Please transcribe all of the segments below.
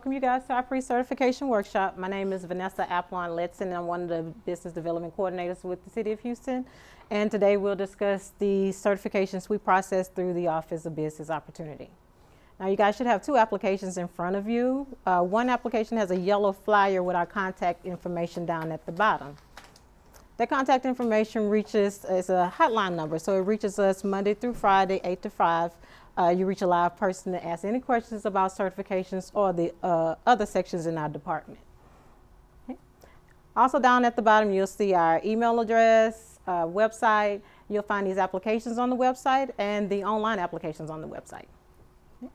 welcome you guys to our pre-certification workshop. My name is Vanessa Aplon-Letson, and I'm one of the business development coordinators with the City of Houston. And today we'll discuss the certifications we process through the Office of Business Opportunity. Now you guys should have two applications in front of you. One application has a yellow flyer with our contact information down at the bottom. That contact information is a hotline number, so it reaches us Monday through Friday, 8 to 5. You reach a live person to ask any questions about certifications or the other sections in our department. Okay. Also down at the bottom, you'll see our email address, website. You'll find these applications on the website and the online applications on the website. Okay.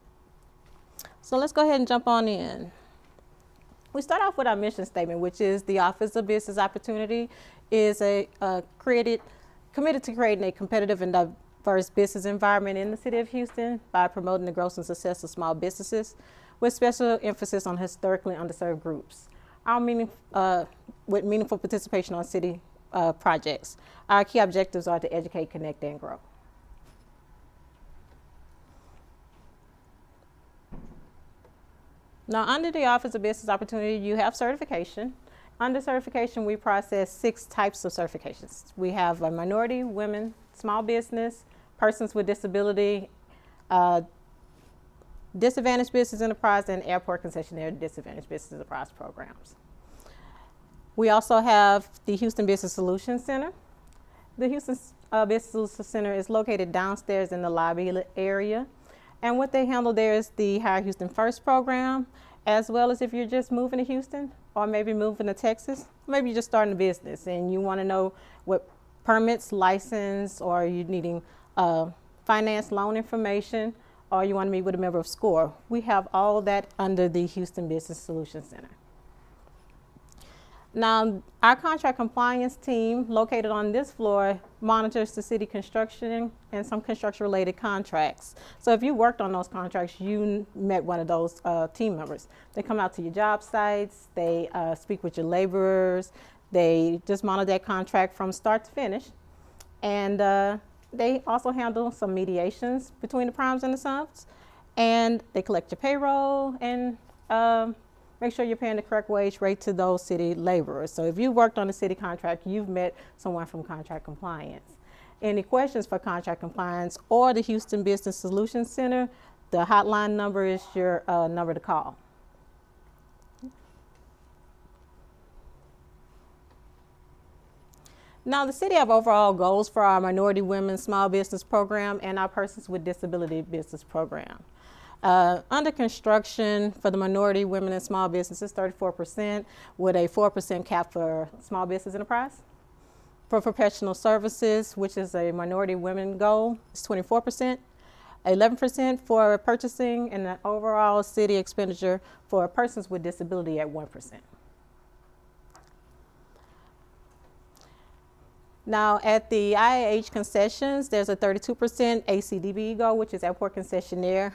So let's go ahead and jump on in. We start off with our mission statement, which is the Office of Business Opportunity is committed to creating a competitive and diverse business environment in the City of Houston by promoting the growth and success of small businesses with special emphasis on historically underserved groups. With meaningful participation on city projects. Our key objectives are to educate, connect, and grow. Now, under the Office of Business Opportunity, you have certification. Under certification, we process 6 types of certifications. We have a minority, women, small business, persons with disability, disadvantaged business enterprise, and airport concessionaire disadvantaged business enterprise programs. We also have the Houston Business Solutions Center. The Houston Business Solutions Center is located downstairs in the lobby area. And what they handle there is the Hire Houston First program, as well as if you're just moving to Houston or maybe moving to Texas, maybe you're just starting a business and you want to know what permits, license, or you're needing finance loan information, or you want to meet with a member of SCORE. We have all that under the Houston Business Solutions Center. Now, our contract compliance team located on this floor monitors the city construction and some construction-related contracts. So if you worked on those contracts, you met one of those team members. They come out to your job sites, they speak with your laborers, they just monitor that contract from start to finish. And they also handle some mediations between the primes and the subs. And they collect your payroll and make sure you're paying the correct wage rate to those city laborers. So if you worked on a city contract, you've met someone from contract compliance. Any questions for contract compliance or the Houston Business Solutions Center, the hotline number is your number to call. Now, the city have overall goals for our Minority Women Small Business Program and our Persons with Disability Business Program. Under construction for the minority, women, and small businesses, 34%, with a 4% cap for small business enterprise. For professional services, which is a minority women goal, it's 24%, 11% for purchasing, and the overall city expenditure for persons with disability at 1%. Now, at the IAH concessions, there's a 32% ACDB goal, which is airport concessionaire.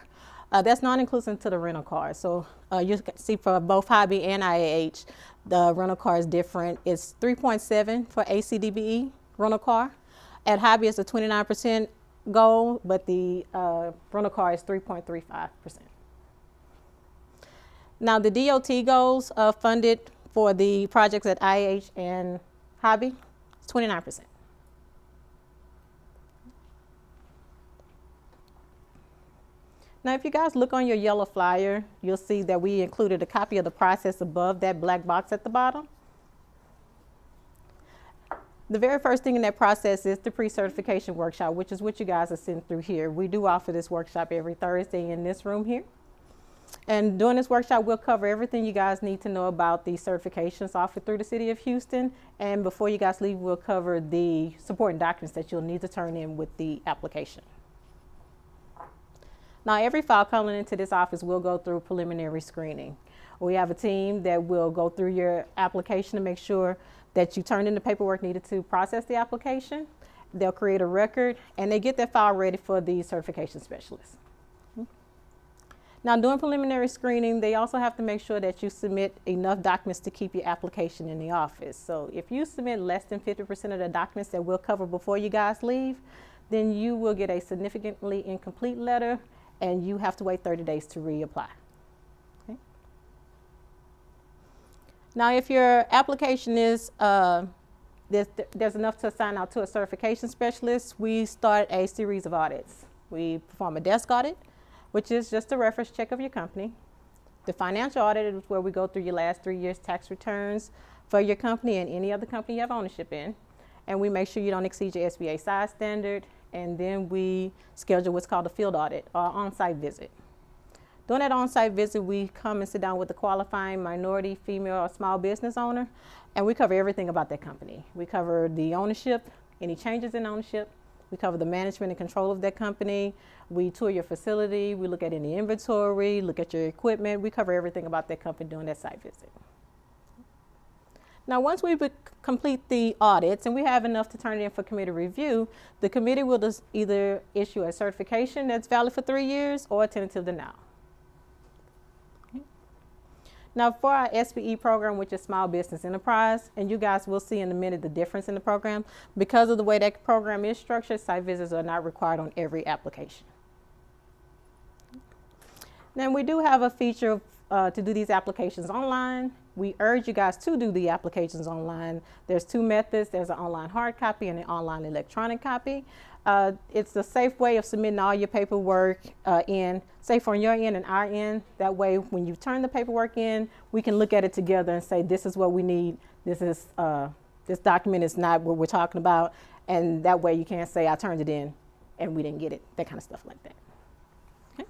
That's non-inclusive to the rental car. So you can see for both Hobby and IAH, the rental car is different. It's 3.7 for ACDBE rental car. At Hobby, it's a 29% goal, but the rental car is 3.35%. Now, the DOT goals funded for the projects at IAH and Hobby, it's 29%. Now, if you guys look on your yellow flyer, you'll see that we included a copy of the process above that black box at the bottom. The very first thing in that process is the pre-certification workshop, which is what you guys are sitting through here. We do offer this workshop every Thursday in this room here. And during this workshop, we'll cover everything you guys need to know about the certifications offered through the City of Houston. And before you guys leave, we'll cover the supporting documents that you'll need to turn in with the application. Now, every file coming into this office will go through preliminary screening. We have a team that will go through your application to make sure that you turned in the paperwork needed to process the application. They'll create a record, and they get that file ready for the certification specialist. Now, during preliminary screening, they also have to make sure that you submit enough documents to keep your application in the office. So if you submit less than 50% of the documents that we'll cover before you guys leave, then you will get a significantly incomplete letter, and you have to wait 30 days to reapply. Okay? Now, if your application is, there's enough to assign out to a certification specialist, we start a series of audits. We perform a desk audit, which is just a reference check of your company. The financial audit is where we go through your last 3 years tax returns for your company and any other company you have ownership in. And we make sure you don't exceed your SBA size standard. And then we schedule what's called a field audit or on-site visit. During that on-site visit, we come and sit down with the qualifying minority, female, or small business owner, and we cover everything about that company. We cover the ownership, any changes in ownership. We cover the management and control of that company. We tour your facility. We look at any inventory, look at your equipment. We cover everything about that company during that site visit. Now, once we complete the audits and we have enough to turn it in for committee review, the committee will just either issue a certification that's valid for 3 years or a tentative denial. Now, for our SBE program, which is Small Business Enterprise, and you guys will see in a minute the difference in the program, because of the way that program is structured, site visits are not required on every application. Then we do have a feature to do these applications online. We urge you guys to do the applications online. There's 2 methods. There's an online hard copy and an online electronic copy. It's a safe way of submitting all your paperwork safe on your end and our end. That way, when you turn the paperwork in, we can look at it together and say, this is what we need. This document is not what we're talking about. And that way you can't say, I turned it in and we didn't get it. That kind of stuff like that. Okay.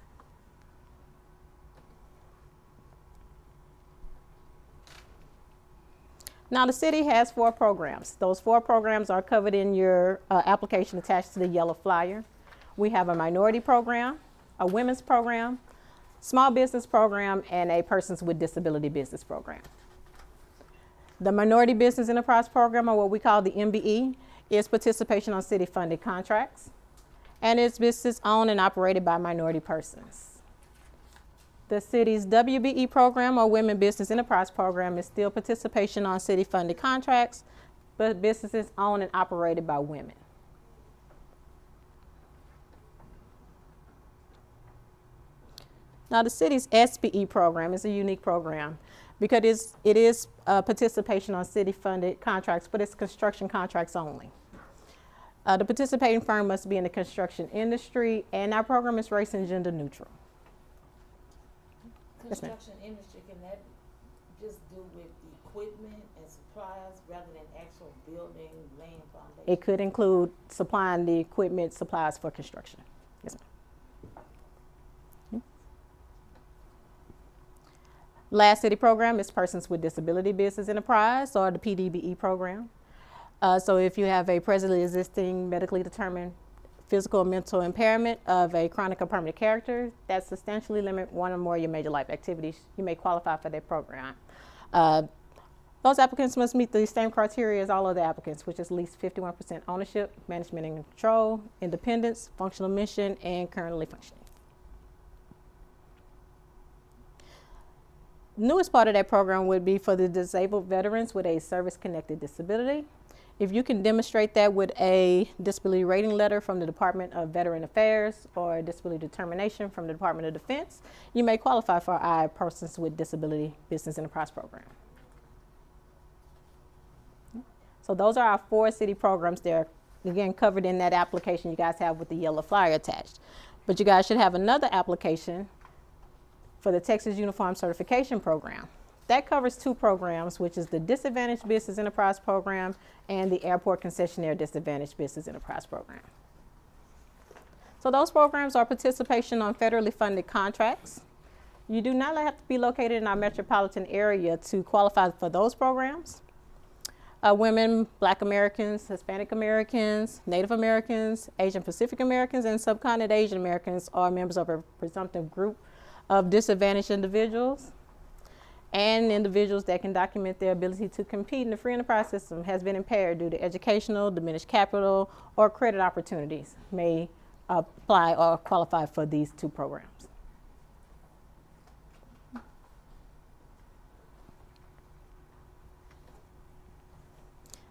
Now, the city has 4 programs. Those 4 programs are covered in your application attached to the yellow flyer. We have a minority program, a women's program, small business program, and a persons with disability business program. The Minority Business Enterprise Program, or what we call the MBE, is participation on city-funded contracts, and it's business owned and operated by minority persons. The city's WBE program, or Women Business Enterprise Program, is still participation on city-funded contracts, but businesses owned and operated by women. Now, the city's SBE program is a unique program because it is participation on city-funded contracts, but it's construction contracts only. The participating firm must be in the construction industry, and our program is race and gender neutral. Construction industry, can that just do with equipment and supplies rather than actual building, laying foundation? It could include supplying the equipment, supplies for construction. Yes, ma'am. Last city program is Persons with Disability Business Enterprise, or the PDBE program. So if you have a presently existing medically determined physical or mental impairment of a chronic or permanent character that substantially limit one or more of your major life activities, you may qualify for that program. Those applicants must meet the same criteria as all other applicants, which is at least 51% ownership, management and control, independence, functional mission, and currently functioning. The newest part of that program would be for the disabled veterans with a service-connected disability. If you can demonstrate that with a disability rating letter from the Department of Veteran Affairs or a disability determination from the Department of Defense, you may qualify for our Persons with Disability Business Enterprise Program. So those are our 4 city programs. They're, again, covered in that application you guys have with the yellow flyer attached. But you guys should have another application for the Texas Uniform Certification Program. That covers 2 programs, which is the Disadvantaged Business Enterprise Program and the Airport Concessionaire Disadvantaged Business Enterprise Program. So those programs are participation on federally funded contracts. You do not have to be located in our metropolitan area to qualify for those programs. Women, Black Americans, Hispanic Americans, Native Americans, Asian Pacific Americans, and Subcontinent Asian Americans are members of a presumptive group of disadvantaged individuals, and individuals that can document their ability to compete in the free enterprise system has been impaired due to educational, diminished capital, or credit opportunities may apply or qualify for these 2 programs.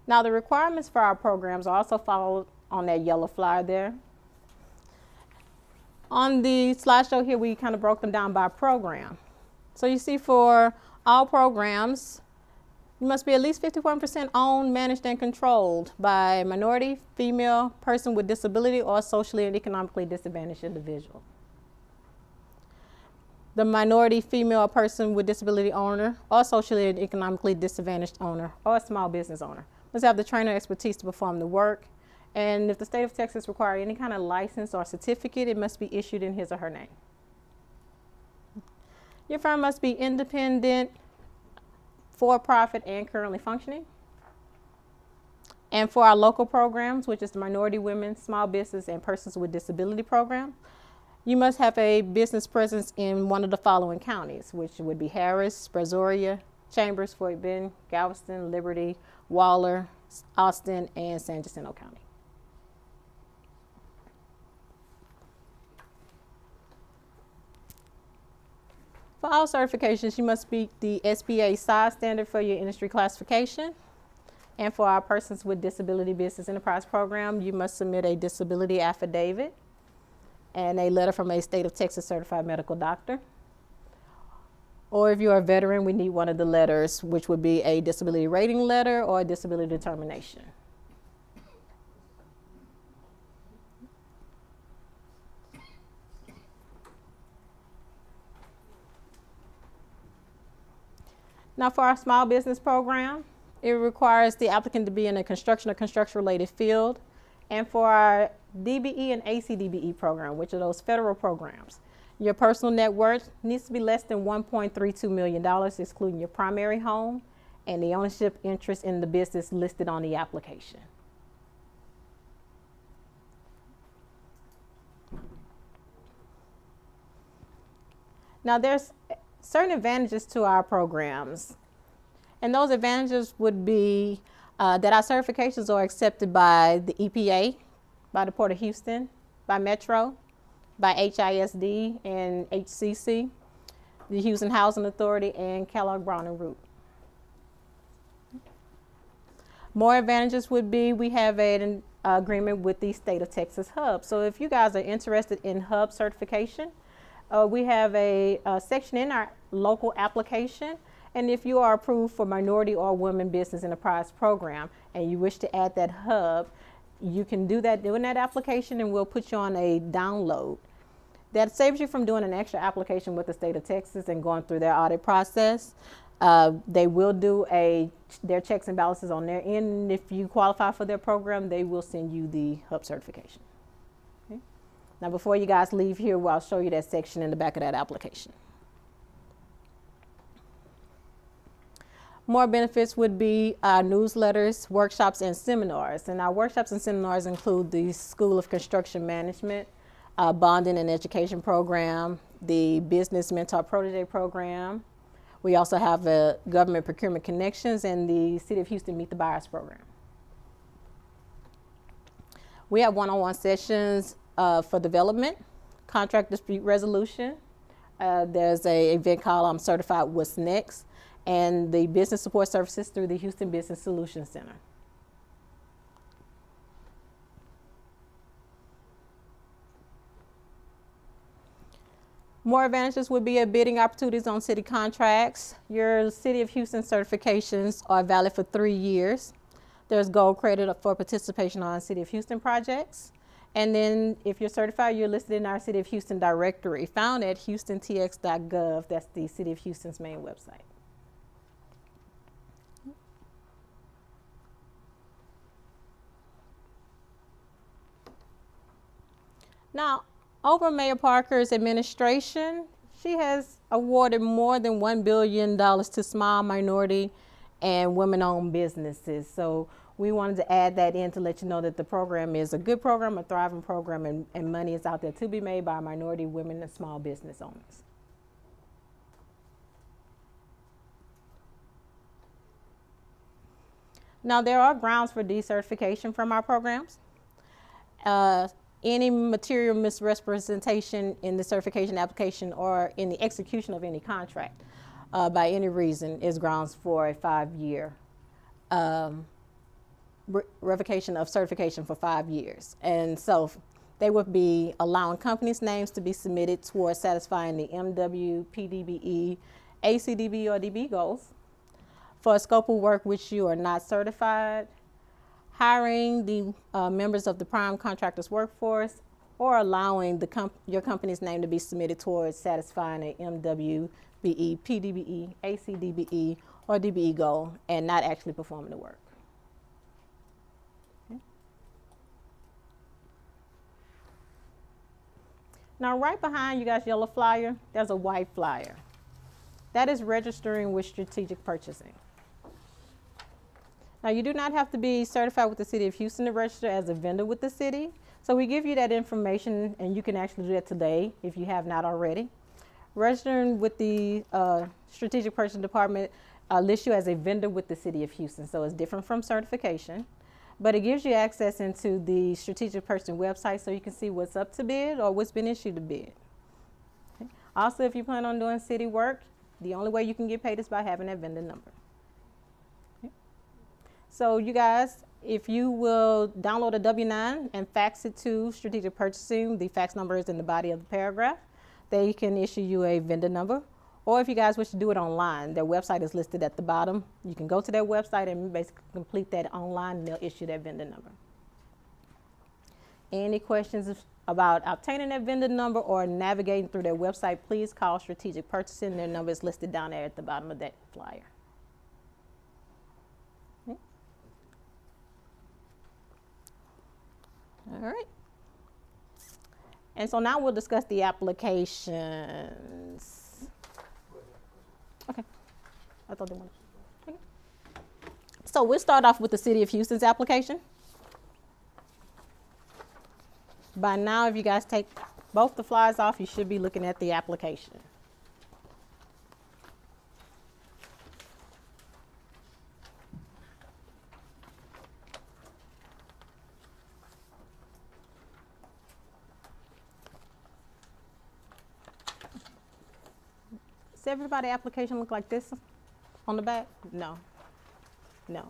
Now, the requirements for our programs are also followed on that yellow flyer there. On the slideshow here, we kind of broke them down by program. So you see for all programs, You must be at least 51% owned, managed, and controlled by a minority, female, person with disability, or socially and economically disadvantaged individual. The minority, female, person with disability owner, or socially and economically disadvantaged owner, or a small business owner must have the trainer expertise to perform the work. And if the state of Texas requires any kind of license or certificate, it must be issued in his or her name. Your firm must be independent, for-profit, and currently functioning. And for our local programs, which is the Minority Women, Small Business, and Persons with Disability program, you must have a business presence in one of the following counties, which would be Harris, Brazoria, Chambers, Fort Bend, Galveston, Liberty, Waller, Austin, and San Jacinto County. For all certifications, you must meet the SBA size standard for your industry classification. And for our Persons with Disability Business Enterprise program, you must submit a disability affidavit and a letter from a state of Texas certified medical doctor. Or if you're a veteran, we need one of the letters, which would be a disability rating letter or a disability determination. Now for our small business program, it requires the applicant to be in a construction or construction-related field. And for our DBE and ACDBE program, which are those federal programs, your personal net worth needs to be less than $1.32 million, excluding your primary home and the ownership interest in the business listed on the application. Now there's certain advantages to our programs, and those advantages would be that our certifications are accepted by the EPA, by the Port of Houston, by Metro, by HISD and HCC, the Houston Housing Authority, and Kellogg Brown and Root. More advantages would be we have an agreement with the State of Texas Hub. So if you guys are interested in Hub certification, we have a section in our local application. And if you are approved for Minority or Women Business Enterprise program and you wish to add that hub, you can do that during that application, and we'll put you on a download. That saves you from doing an extra application with the State of Texas and going through their audit process. They will do their checks and balances on their end. And if you qualify for their program, they will send you the hub certification. Okay? Now, before you guys leave here, I'll show you that section in the back of that application. More benefits would be our newsletters, workshops, and seminars. And our workshops and seminars include the School of Construction Management, Bonding and Education Program, the Business Mentor Protege Program. We also have a Government Procurement Connections and the City of Houston Meet the Buyers Program. We have one-on-one sessions for development, contract dispute resolution. There's an event called I'm Certified What's Next, and the business support services through the Houston Business Solutions Center. More advantages would be bidding opportunities on city contracts. Your City of Houston certifications are valid for 3 years. There's gold credit for participation on City of Houston projects. And then if you're certified, you're listed in our City of Houston directory found at houstontx.gov. That's the City of Houston's main website. Now, over Mayor Parker's administration, she has awarded more than $1 billion to small, minority, and women-owned businesses. So we wanted to add that in to let you know that the program is a good program, a thriving program, and money is out there to be made by minority, women, and small business owners. Now, there are grounds for decertification from our programs. Any material misrepresentation in the certification application or in the execution of any contract by any reason is grounds for a 5-year revocation of certification for 5 years. And so they would be allowing companies' names to be submitted towards satisfying the MW, PDBE, ACDB, or DB goals. for a scope of work which you are not certified, hiring the members of the prime contractor's workforce, or allowing your company's name to be submitted towards satisfying a MWBE, PDBE, ACDBE, or DBE goal and not actually performing the work. Okay. Now, right behind you guys' yellow flyer, there's a white flyer. That is registering with strategic purchasing. Now, you do not have to be certified with the City of Houston to register as a vendor with the city. So we give you that information, and you can actually do that today if you have not already. Registering with the Strategic Purchasing Department lists you as a vendor with the City of Houston. So it's different from certification, but it gives you access into the Strategic Purchasing website so you can see what's up to bid or what's been issued to bid. Okay. Also, if you plan on doing city work, the only way you can get paid is by having that vendor number. Okay. So you guys, if you will download a W-9 and fax it to Strategic Purchasing, the fax number is in the body of the paragraph. They can issue you a vendor number. Or if you guys wish to do it online, their website is listed at the bottom. You can go to their website and basically complete that online, and they'll issue that vendor number. Any questions about obtaining that vendor number or navigating through their website, please call Strategic Purchasing. Their number is listed down there at the bottom of that flyer. All right. And so now we'll discuss the applications. Okay. I thought they wanted. Okay. So we'll start off with the City of Houston's application. By now, if you guys take both the flyers off, you should be looking at the application. Does everybody's application look like this on the back? No. No.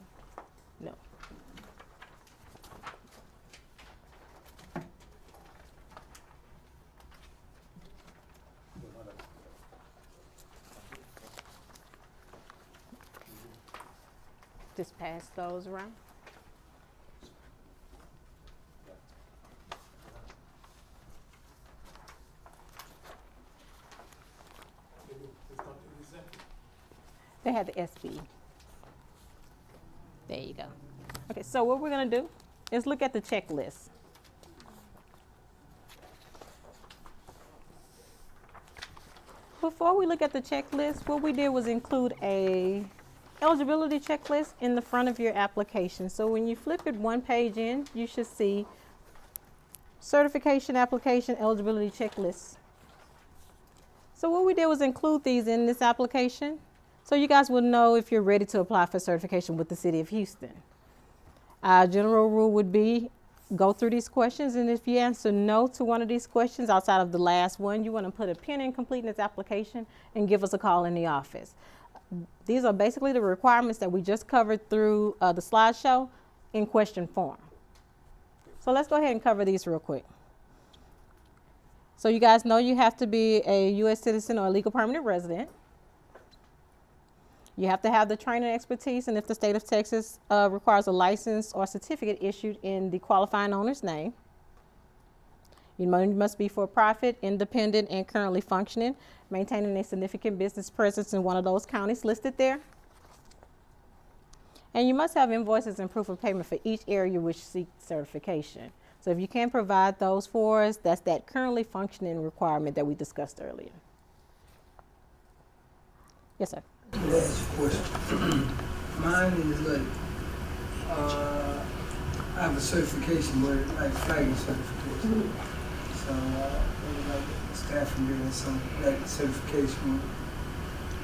No. Just pass those around. They had the SB. There you go. Okay, so what we're going to do is look at the checklist. Before we look at the checklist, what we did was include a eligibility checklist in the front of your application. So when you flip it one page in, you should see certification application eligibility checklist. So what we did was include these in this application so you guys will know if you're ready to apply for certification with the City of Houston. Our general rule would be go through these questions, and if you answer no to one of these questions outside of the last one, you want to put a pin in completing this application and give us a call in the office. These are basically the requirements that we just covered through the slideshow in question form. So let's go ahead and cover these real quick. So you guys know you have to be a U.S. citizen or a legal permanent resident. You have to have the training and expertise, and if the state of Texas requires a license or certificate issued in the qualifying owner's name. You must be for profit, independent, and currently functioning, maintaining a significant business presence in one of those counties listed there. And you must have invoices and proof of payment for each area which seeks certification. So if you can provide those for us, that's that currently functioning requirement that we discussed earlier. Yes, sir. Last question. Mine is like, I have a certification, but like flagging certification. So, like staff from doing some like certification would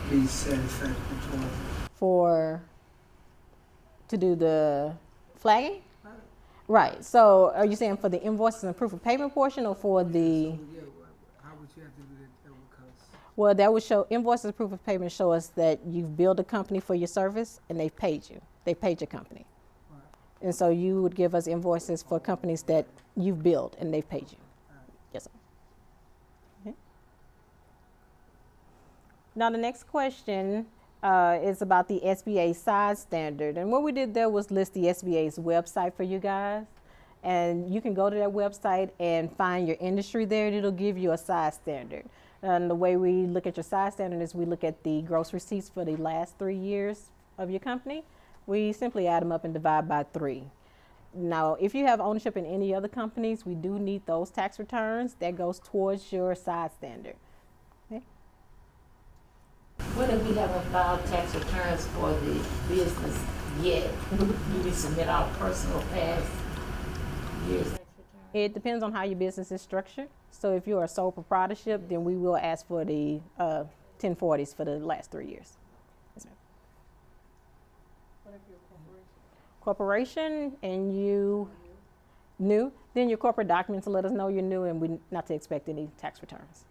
be satisfactory to do the flagging? Right. So are you saying for the invoices and proof of payment portion or for the? Yeah, how would you have to do that? Well, that would show invoices and proof of payment show us that you've billed a company for your service and they've paid you. They paid your company. Right. And so you would give us invoices for companies that you've billed and they've paid you. Right. Yes, sir. Okay. Now the next question, It's about the SBA size standard. And what we did there was list the SBA's website for you guys. And you can go to that website and find your industry there, and it'll give you a size standard. And the way we look at your size standard is we look at the gross receipts for the last 3 years of your company. We simply add them up and divide by 3. Now, if you have ownership in any other companies, we do need those tax returns. That goes towards your size standard. Okay? What if we haven't filed tax returns for the business yet? Do we submit our personal past year's tax return? It depends on how your business is structured. So if you're a sole proprietorship, then we will ask for the 1040s for the last 3 years. Yes, ma'am. What if you're a Corporation corporation? and you new, then your corporate documents will let us know you're new and we not to expect any tax returns.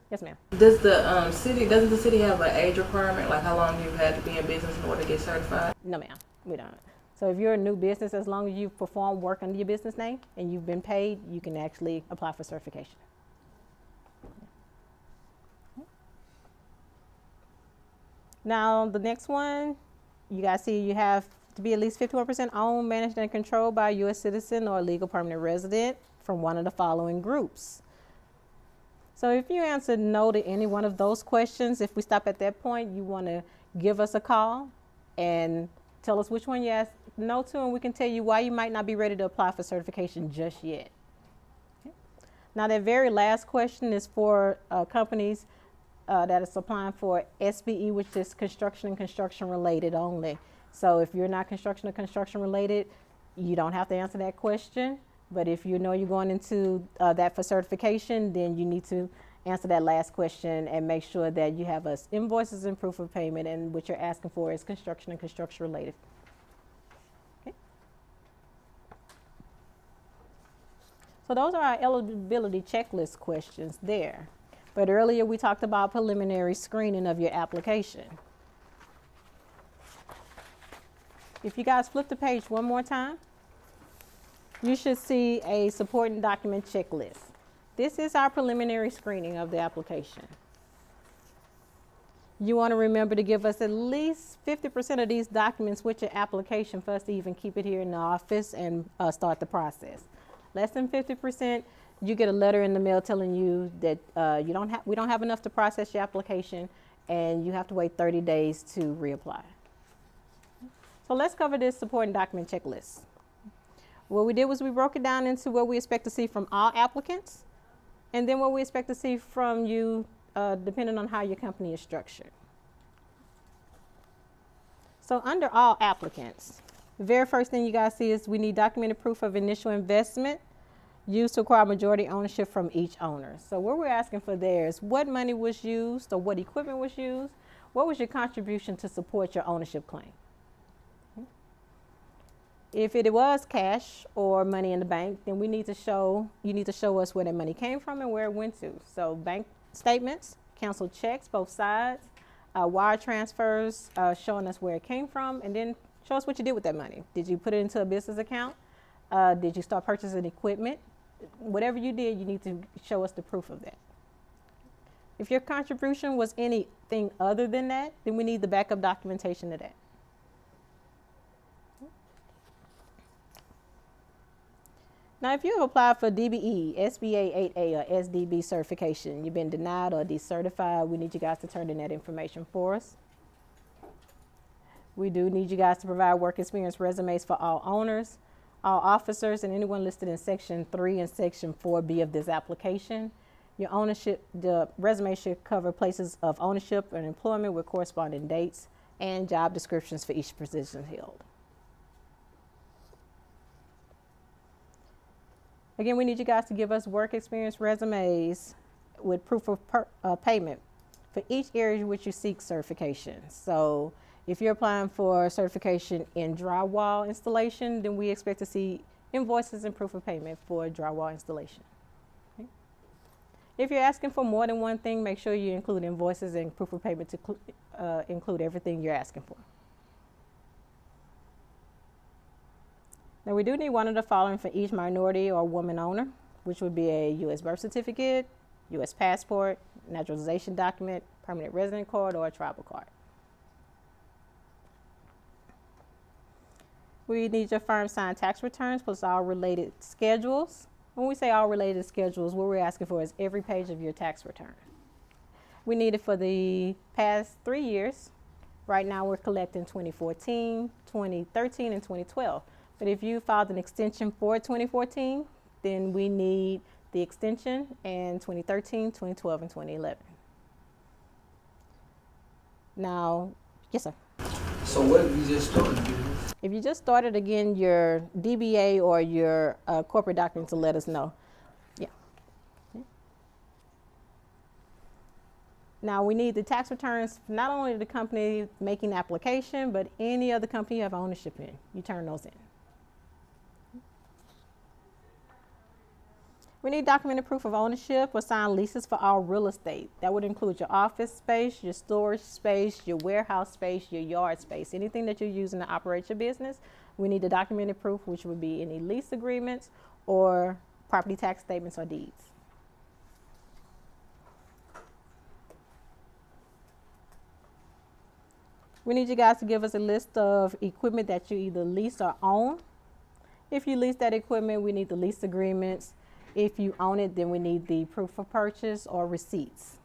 Yes, ma'am. Does the doesn't the city have an age requirement, like how long you've had to be in business in order to get certified? No, ma'am, we don't. So if you're a new business, as long as you've performed work under your business name and you've been paid, you can actually apply for certification. Now, the next one, you guys see you have to be at least 51% owned, managed, and controlled by a U.S. citizen or a legal permanent resident from one of the following groups. So if you answered no to any one of those questions, if we stop at that point, you want to give us a call and tell us which one you asked no to, and we can tell you why you might not be ready to apply for certification just yet. Okay. Now, that very last question is for companies that is applying for SBE, which is construction and construction related only. So if you're not construction or construction related, you don't have to answer that question. But if you know you're going into that for certification, then you need to answer that last question and make sure that you have us invoices and proof of payment, and what you're asking for is construction and construction related. Okay. So those are our eligibility checklist questions there. But earlier we talked about preliminary screening of your application. If you guys flip the page one more time, you should see a supporting document checklist. This is our preliminary screening of the application. You want to remember to give us at least 50% of these documents with your application for us to even keep it here in the office and start the process. Less than 50%, you get a letter in the mail telling you that we don't have enough to process your application and you have to wait 30 days to reapply. So let's cover this supporting document checklist. What we did was we broke it down into what we expect to see from all applicants, and then what we expect to see from you depending on how your company is structured. So under all applicants, the very first thing you guys see is we need documented proof of initial investment used to acquire majority ownership from each owner. So what we're asking for there is what money was used or what equipment was used, what was your contribution to support your ownership claim. If it was cash or money in the bank, then you need to show us where that money came from and where it went to. So bank statements, canceled checks, both sides, wire transfers showing us where it came from, and then show us what you did with that money. Did you put it into a business account? Did you start purchasing equipment? Whatever you did, you need to show us the proof of that. If your contribution was anything other than that, then we need the backup documentation of that. Now, if you have applied for DBE, SBA 8A, or SDB certification, you've been denied or decertified, we need you guys to turn in that information for us. We do need you guys to provide work experience resumes for all owners, all officers, and anyone listed in Section 3 and Section 4B of this application. Your ownership, the resume should cover places of ownership and employment with corresponding dates and job descriptions for each position held. Again, we need you guys to give us work experience resumes with proof of payment for each area in which you seek certification. So if you're applying for certification in drywall installation, then we expect to see invoices and proof of payment for drywall installation. Okay. If you're asking for more than one thing, make sure you include invoices and proof of payment to include everything you're asking for. Now, we do need one of the following for each minority or woman owner, which would be a U.S. birth certificate, U.S. passport, naturalization document, permanent resident card, or a tribal card. We need your firm signed tax returns plus all related schedules. When we say all related schedules, what we're asking for is every page of your tax return. We need it for the past 3 years. Right now we're collecting 2014, 2013, and 2012. But if you filed an extension for 2014, then we need the extension in 2013, 2012, and 2011. Now, yes, sir. So what if you just started business? If you just started, again, your DBA or your corporate documents to let us know. Yeah. Now we need the tax returns, not only the company making the application, but any other company you have ownership in. You turn those in. We need documented proof of ownership or signed leases for all real estate. That would include your office space, your storage space, your warehouse space, your yard space, anything that you're using to operate your business. We need the documented proof, which would be any lease agreements or property tax statements or deeds. We need you guys to give us a list of equipment that you either lease or own. If you lease that equipment, we need the lease agreements. If you own it, then we need the proof of purchase or receipts.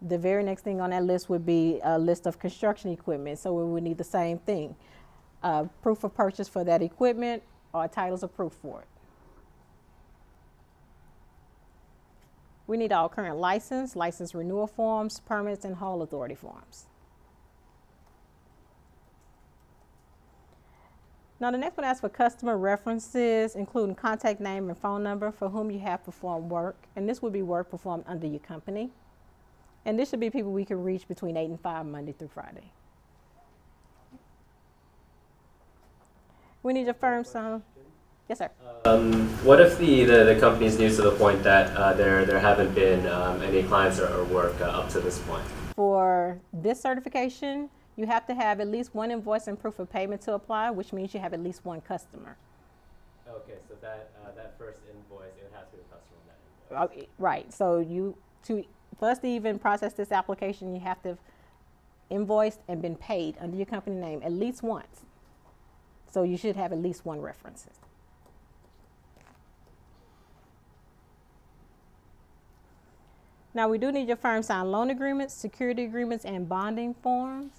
The very next thing on that list would be a list of construction equipment. So we would need the same thing. Proof of purchase for that equipment or titles of proof for it. We need all current license renewal forms, permits, and haul authority forms. Now the next one asks for customer references, including contact name and phone number for whom you have performed work. And this would be work performed under your company. And this should be people we can reach between 8 and 5 Monday through Friday. We need your firm sign. Yes, sir. What if the company is new to the point that there haven't been any clients or work up to this point? For this certification, you have to have at least one invoice and proof of payment to apply, which means you have at least one customer. Okay, so that first invoice, it has to be a customer on that invoice. Right. So for us to even process this application, you have to have invoiced and been paid under your company name at least once. So you should have at least one reference. Now we do need your firm signed loan agreements, security agreements, and bonding forms.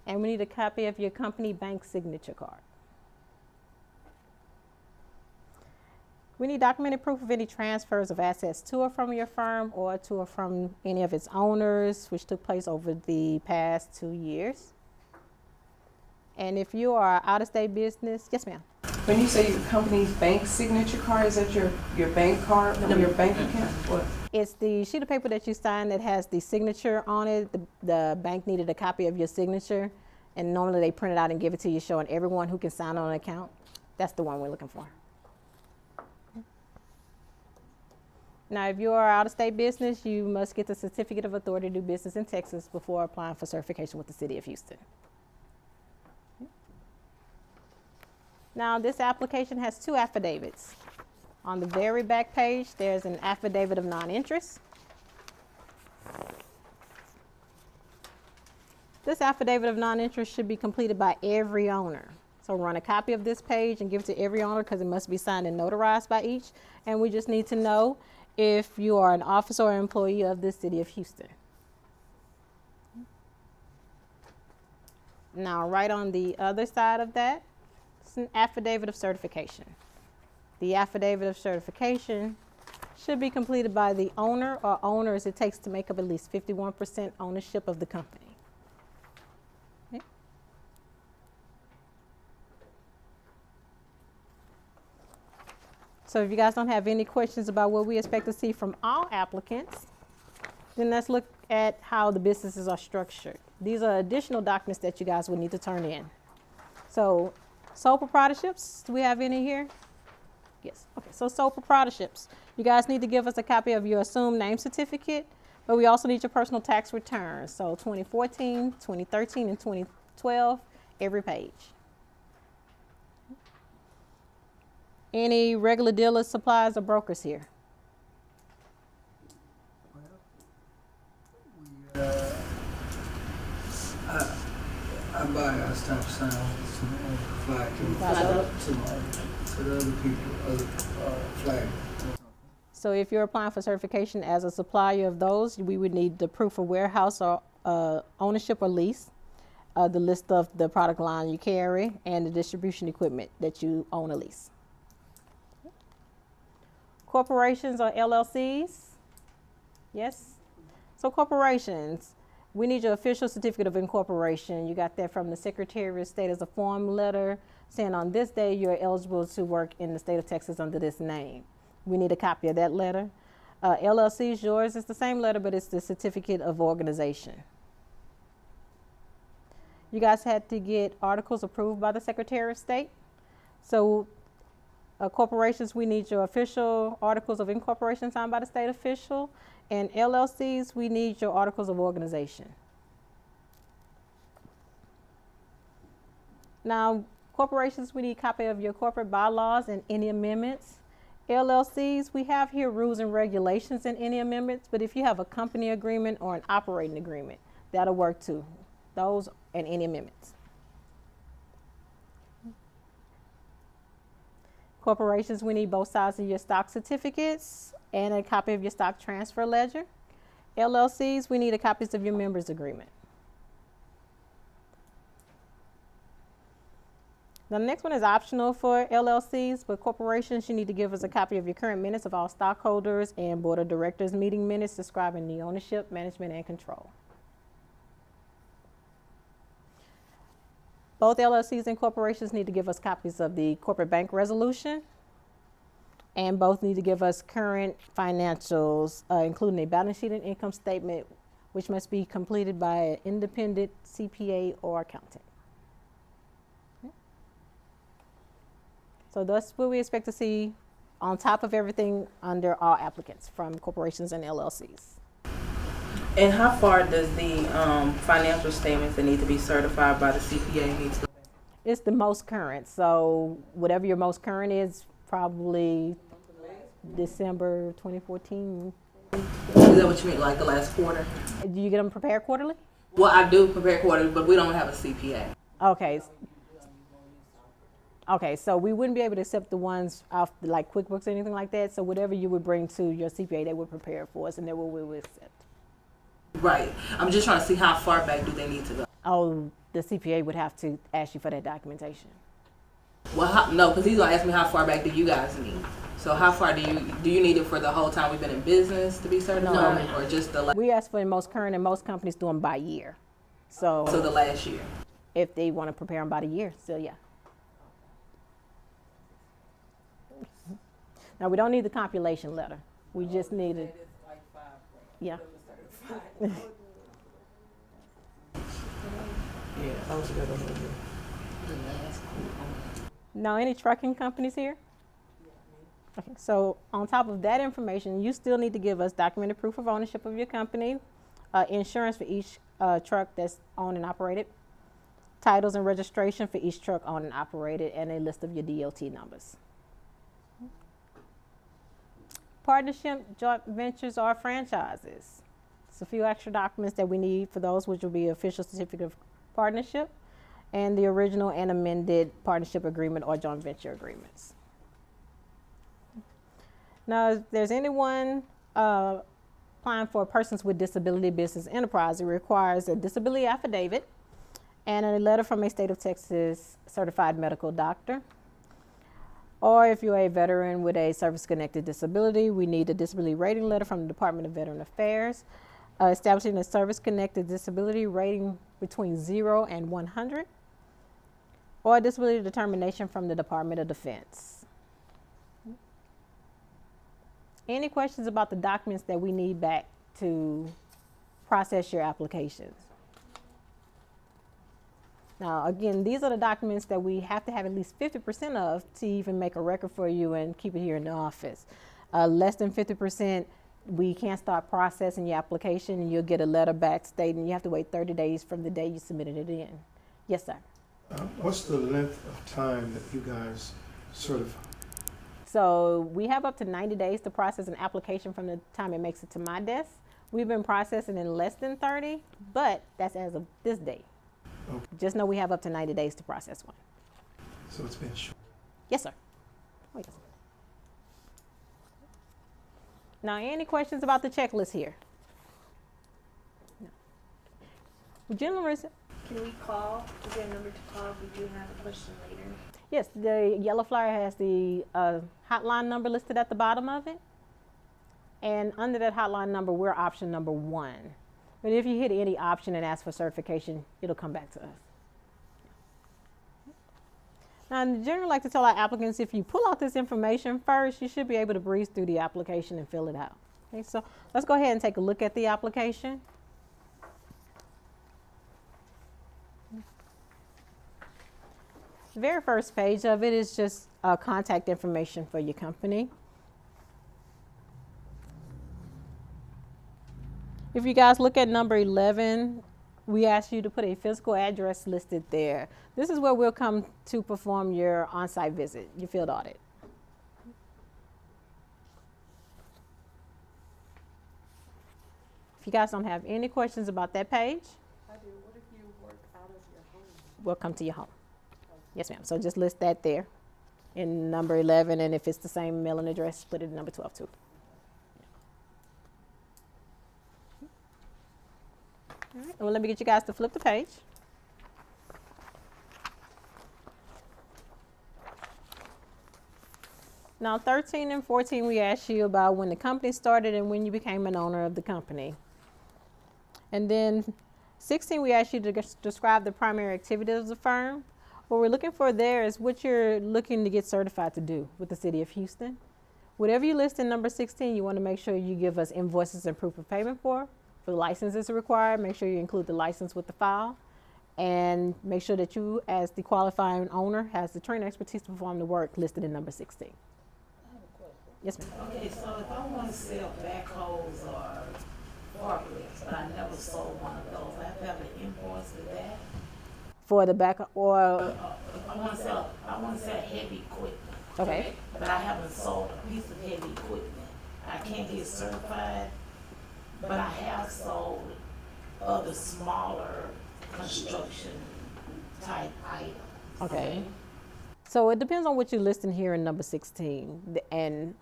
And we need a copy of your company bank signature card. We need documented proof of any transfers of assets to or from your firm or to or from any of its owners, which took place over the past 2 years. And if you are out-of-state business, yes, ma'am. When you say your company's bank signature card, is that your bank card or your bank account? What? It's the sheet of paper that you sign that has the signature on it. The bank needed a copy of your signature, and normally they print it out and give it to you, showing everyone who can sign on an account. That's the one we're looking for. Now, if you are out-of-state business, you must get the certificate of authority to do business in Texas before applying for certification with the City of Houston. Now, this application has 2 affidavits. On the very back page, there's an affidavit of non-interest. This affidavit of non-interest should be completed by every owner. So run a copy of this page and give it to every owner because it must be signed and notarized by each. And we just need to know if you are an officer or employee of the City of Houston. Now, right on the other side of that, it's an affidavit of certification. The affidavit of certification should be completed by the owner or owners it takes to make up at least 51% ownership of the company. Okay. So if you guys don't have any questions about what we expect to see from all applicants, then let's look at how the businesses are structured. These are additional documents that you guys would need to turn in. So sole proprietorships, do we have any here? Yes. Okay, so sole proprietorships. You guys need to give us a copy of your assumed name certificate, but we also need your personal tax returns. So 2014, 2013, and 2012, every page. Any regular dealers, suppliers, or brokers here? I buy a stop sign to flag to the other people, other flag. So if you're applying for certification as a supplier of those, we would need the proof of warehouse or ownership or lease, the list of the product line you carry, and the distribution equipment that you own or lease. Corporations or LLCs? Yes? So corporations, we need your official certificate of incorporation. You got that from the Secretary of State as a form letter saying on this day you're eligible to work in the state of Texas under this name. We need a copy of that letter. LLCs, yours is the same letter, but it's the certificate of organization. You guys had to get articles approved by the Secretary of State. So corporations, we need your official articles of incorporation signed by the state official. And LLCs, we need your articles of organization. Now, corporations, we need a copy of your corporate bylaws and any amendments. LLCs, we have here rules and regulations and any amendments, but if you have a company agreement or an operating agreement, that'll work too. Those and any amendments. Corporations, we need both sides of your stock certificates and a copy of your stock transfer ledger. LLCs, we need a copies of your members agreement. Now, the next one is optional for LLCs, but corporations, you need to give us a copy of your current minutes of all stockholders and board of directors meeting minutes describing the ownership, management, and control. Both LLCs and corporations need to give us copies of the corporate bank resolution, and both need to give us current financials, including a balance sheet and income statement, which must be completed by an independent CPA or accountant. So that's what we expect to see on top of everything under all applicants from corporations and LLCs. And how far does the financial statements that need to be certified by the CPA need to go back? It's the most current. So whatever your most current is, probably December 2014. Is that what you mean, like the last quarter? Do you get them prepared quarterly? Well, I do prepare quarterly, but we don't have a CPA. Okay. Okay, so we wouldn't be able to accept the ones off like QuickBooks or anything like that. So whatever you would bring to your CPA, they would prepare for us, and then we would accept. Right. I'm just trying to see how far back do they need to go. Oh, the CPA would have to ask you for that documentation. Well, no, because he's gonna ask me how far back do you guys need. So how far do you need it for the whole time we've been in business to be certified, No. or just the We ask for the most current, and most companies do them by year. So the last year? if they want to prepare them by the year, so yeah. Now, we don't need the compilation letter. We just need it. Yeah. Now, any trucking companies here? Okay, so on top of that information, you still need to give us documented proof of ownership of your company, insurance for each truck that's owned and operated, titles and registration for each truck owned and operated, and a list of your DOT numbers. Partnership, joint ventures, or franchises. It's a few extra documents that we need for those, which will be official certificate of partnership and the original and amended partnership agreement or joint venture agreements. Now, if there's anyone applying for persons with disability business enterprise, it requires a disability affidavit and a letter from a state of Texas certified medical doctor. Or if you're a veteran with a service-connected disability, we need a disability rating letter from the Department of Veteran Affairs, establishing a service-connected disability rating between 0 and 100, or a disability determination from the Department of Defense. Any questions about the documents that we need back to process your applications? Now, again, these are the documents that we have to have at least 50% of to even make a record for you and keep it here in the office. Less than 50%, we can't start processing your application, and you'll get a letter back stating you have to wait 30 days from the day you submitted it in. Yes, sir. What's the length of time that you guys certify? So we have up to 90 days to process an application from the time it makes it to my desk. We've been processing in less than 30, but that's as of this day. Okay. Just know we have up to 90 days to process one. So it's been short. Yes, sir. Oh, yes. Now, any questions about the checklist here? No. Gentlemen, Can we call? Is there a number to call if we do have a question later? yes, the yellow flyer has the hotline number listed at the bottom of it. And under that hotline number, we're option number 1. But if you hit any option and ask for certification, it'll come back to us. Now, in general, I like to tell our applicants, if you pull out this information first, you should be able to breeze through the application and fill it out. Okay, so let's go ahead and take a look at the application. The very first page of it is just contact information for your company. If you guys look at number 11, we ask you to put a physical address listed there. This is where we'll come to perform your on-site visit, your field audit. If you guys don't have any questions about that page, I do. What if you work out of your home? we'll come to your home. Yes, ma'am. So just list that there in number 11, and if it's the same mailing address, split it in number 12 too. All right, well, let me get you guys to flip the page. Now, 13 and 14, we asked you about when the company started and when you became an owner of the company. And then 16, we asked you to describe the primary activities of the firm. What we're looking for there is what you're looking to get certified to do with the City of Houston. Whatever you list in number 16, you want to make sure you give us invoices and proof of payment for. For the licenses required, make sure you include the license with the file. And make sure that you, as the qualifying owner, has the training expertise to perform the work listed in number 16. I have a question. Yes, ma'am. Okay, so if I want to sell backhoes or forklifts, but I never sold one of those, I have to have an invoice for that? For the back, or, If I want to sell heavy equipment. okay. But I haven't sold a piece of heavy equipment. I can't get certified, but I have sold other smaller construction type items. Okay. So it depends on what you list in here in number 16 and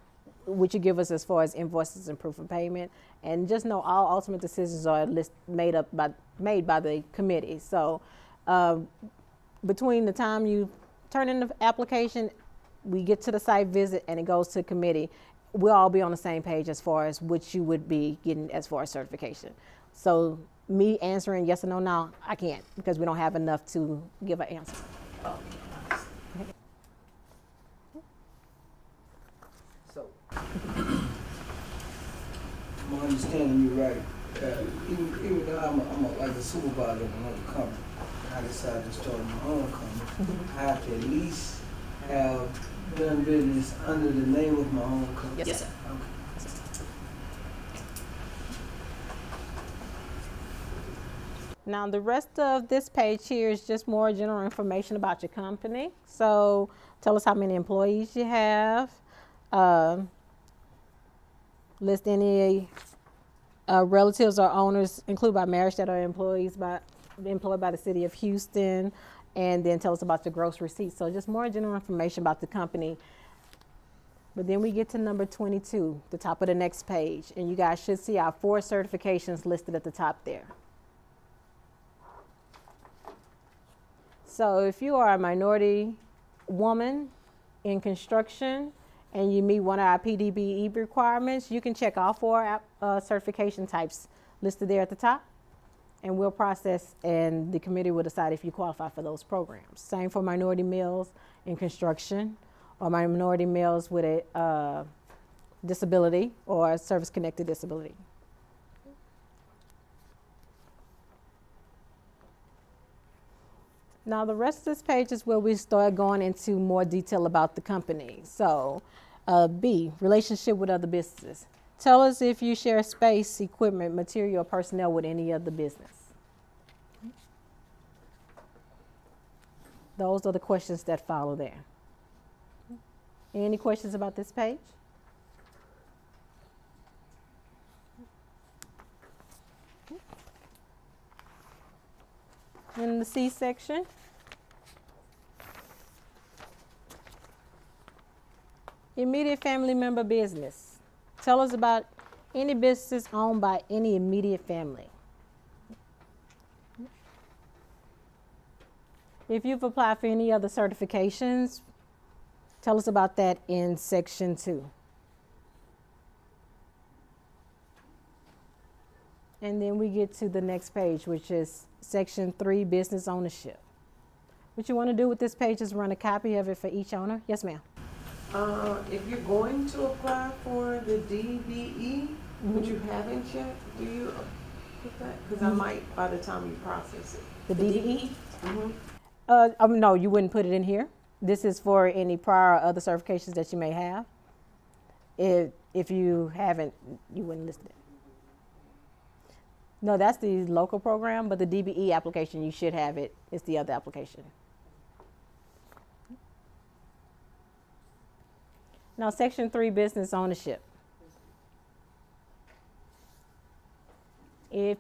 what you give us as far as invoices and proof of payment. And just know all ultimate decisions are made by the committee. So between the time you turn in the application, we get to the site visit and it goes to committee, we'll all be on the same page as far as what you would be getting as far as certification. So me answering yes or no now, I can't because we don't have enough to give an answer. So, I'm understanding you right. Even though I'm like a supervisor of another company, and I decided to start my own company, I have to at least have done business under the name of my own company. Yes, sir. Okay. Now the rest of this page here is just more general information about your company. So tell us how many employees you have. List any relatives or owners included by marriage that are employed by the City of Houston. And then tell us about your gross receipts. So just more general information about the company. But then we get to number 22, the top of the next page. And you guys should see our 4 certifications listed at the top there. So if you are a minority woman in construction and you meet one of our PDBE requirements, you can check all 4 certification types listed there at the top. And we'll process, and the committee will decide if you qualify for those programs. Same for minority males in construction, or minority males with a disability or a service-connected disability. Now the rest of this page is where we start going into more detail about the company. So B, relationship with other businesses. Tell us if you share space, equipment, material, or personnel with any other business. Those are the questions that follow there. Any questions about this page? In the C section, immediate family member business. Tell us about any business owned by any immediate family. If you've applied for any other certifications, tell us about that in section 2. And then we get to the next page, which is section 3, business ownership. What you want to do with this page is run a copy of it for each owner. Yes, ma'am. If you're going to apply for the DBE, but you haven't yet, do you put that? Because I might by the time you process it. The DBE? Mm-hmm. No, you wouldn't put it in here. This is for any prior or other certifications that you may have. If you haven't, you wouldn't list it. No, that's the local program, but the DBE application, you should have it. It's the other application. Now, section 3, business ownership. If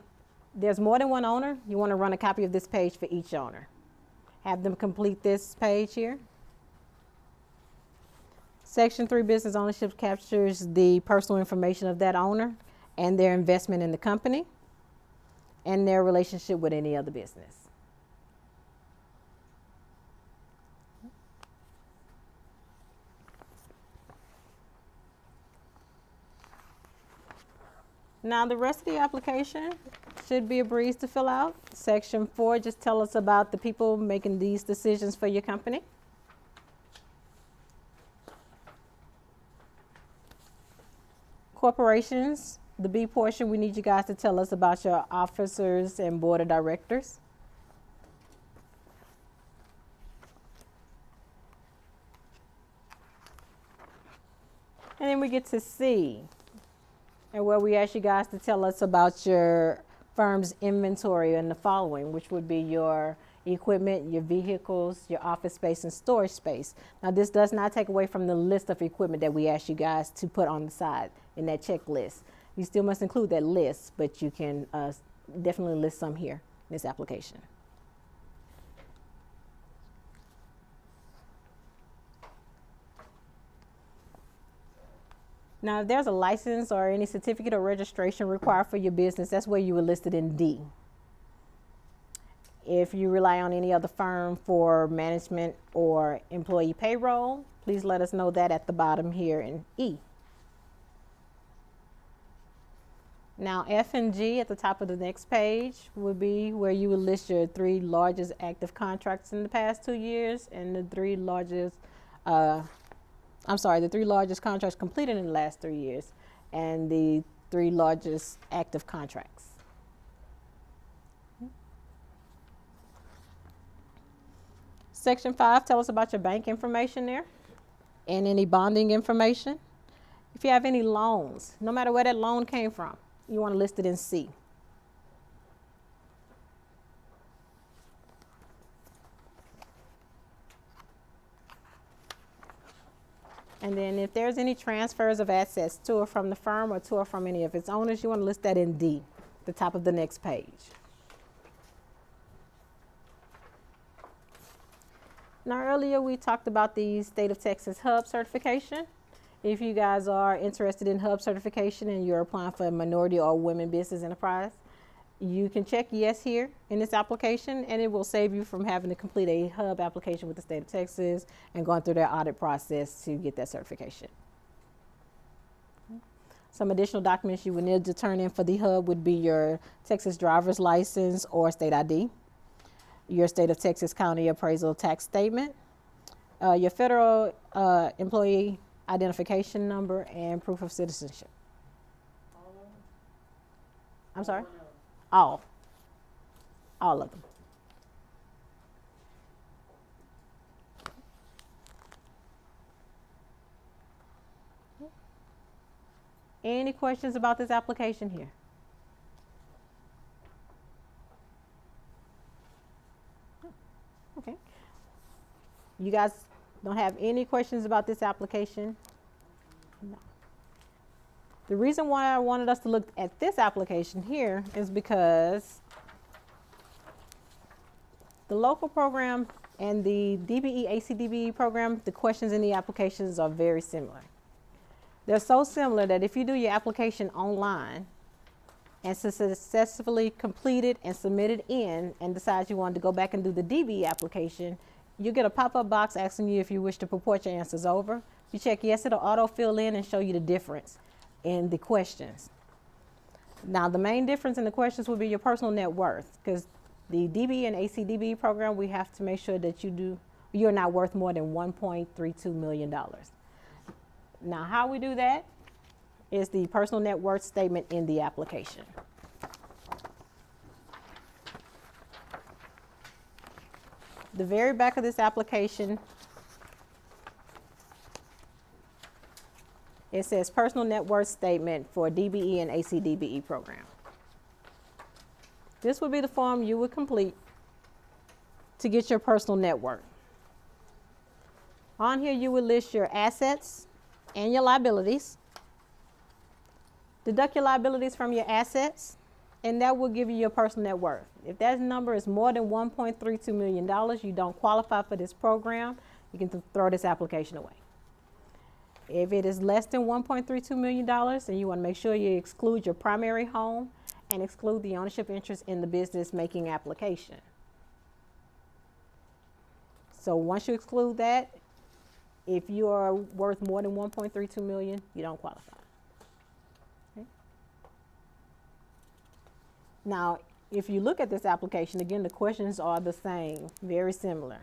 there's more than one owner, you want to run a copy of this page for each owner. Have them complete this page here. Section 3, business ownership captures the personal information of that owner and their investment in the company and their relationship with any other business. Now the rest of the application should be a breeze to fill out. Section 4, just tell us about the people making these decisions for your company. Corporations, the B portion, we need you guys to tell us about your officers and board of directors. And then we get to C, and where we ask you guys to tell us about your firm's inventory and the following, which would be your equipment, your vehicles, your office space, and storage space. Now, this does not take away from the list of equipment that we ask you guys to put on the side in that checklist. You still must include that list, but you can definitely list some here in this application. Now, if there's a license or any certificate or registration required for your business, that's where you would list it in D. If you rely on any other firm for management or employee payroll, please let us know that at the bottom here in E. Now, F and G at the top of the next page would be where you would list your 3 largest active contracts in the past 2 years and the 3 largest the 3 largest contracts completed in the last 3 years and the 3 largest active contracts. Section 5, tell us about your bank information there and any bonding information. If you have any loans, no matter where that loan came from, you want to list it in C. And then if there's any transfers of assets to or from the firm or to or from any of its owners, you want to list that in D, the top of the next page. Now, earlier we talked about the State of Texas Hub certification. If you guys are interested in Hub certification and you're applying for a minority or women business enterprise, you can check yes here in this application, and it will save you from having to complete a Hub application with the State of Texas and going through their audit process to get that certification. Some additional documents you would need to turn in for the Hub would be your Texas driver's license or state ID, your State of Texas County appraisal tax statement, your federal employee identification number, and proof of citizenship. I'm sorry? All of them. Any questions about this application here? Okay. You guys don't have any questions about this application? No. The reason why I wanted us to look at this application here is because The local program and the DBE, ACDBE program, the questions in the applications are very similar. They're so similar that if you do your application online and successfully complete it and submit it in and decide you want to go back and do the DBE application, you get a pop-up box asking you if you wish to purport your answers over. You check yes, it'll auto fill in and show you the difference in the questions. Now, the main difference in the questions will be your personal net worth, because the DB and ACDB program, we have to make sure that you're not worth more than $1.32 million. Now, how we do that is the personal net worth statement in the application. The very back of this application, it says personal net worth statement for DBE and ACDBE program. This would be the form you would complete to get your personal net worth. On here, you would list your assets and your liabilities. Deduct your liabilities from your assets, and that will give you your personal net worth. If that number is more than $1.32 million, you don't qualify for this program, you can throw this application away. If it is less than $1.32 million, then you want to make sure you exclude your primary home and exclude the ownership interest in the business making application. So once you exclude that, if you are worth more than $1.32 million, you don't qualify. Okay. Now, if you look at this application, again, the questions are the same, very similar.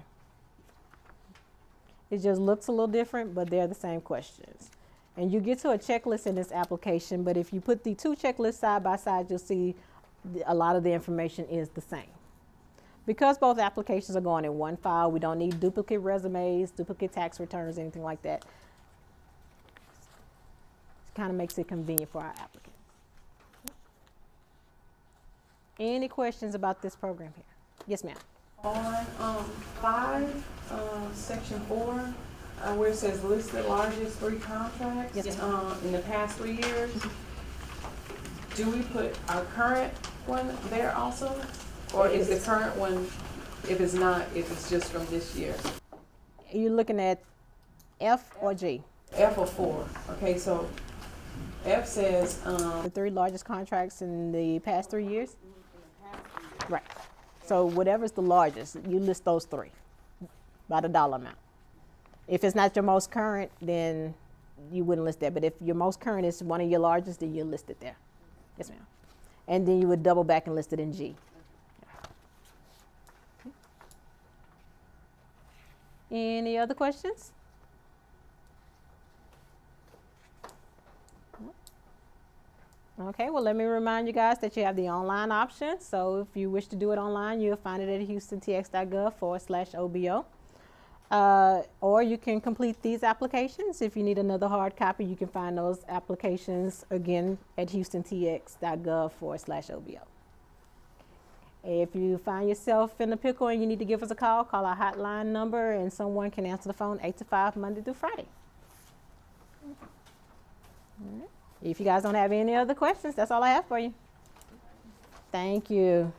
It just looks a little different, but they're the same questions. And you get to a checklist in this application, but if you put the two checklists side by side, you'll see a lot of the information is the same. Because both applications are going in one file, we don't need duplicate resumes, duplicate tax returns, anything like that. It kind of makes it convenient for our applicants. Any questions about this program here? Yes, ma'am. On 5, section 4, where it says listed largest 3 contracts Yes, in the past 3 years, do we put our current one there also? Or is the current one, if it's not, if it's just from this year? Are you looking at F or G? F or 4. Okay, so F says, The 3 largest contracts in the past 3 years? Right. So whatever's the largest, you list those 3 by the dollar amount. If it's not your most current, then you wouldn't list that. But if your most current is one of your largest, then you list it there. Yes, ma'am. And then you would double back and list it in G. Any other questions? Okay, well, let me remind you guys that you have the online option. So if you wish to do it online, you'll find it at houstontx.gov/OBO. Or you can complete these applications. If you need another hard copy, you can find those applications again at houstontx.gov/OBO. If you find yourself in a pickle and you need to give us a call our hotline number and someone can answer the phone 8 to 5 Monday through Friday. All right. If you guys don't have any other questions, that's all I have for you. Thank you.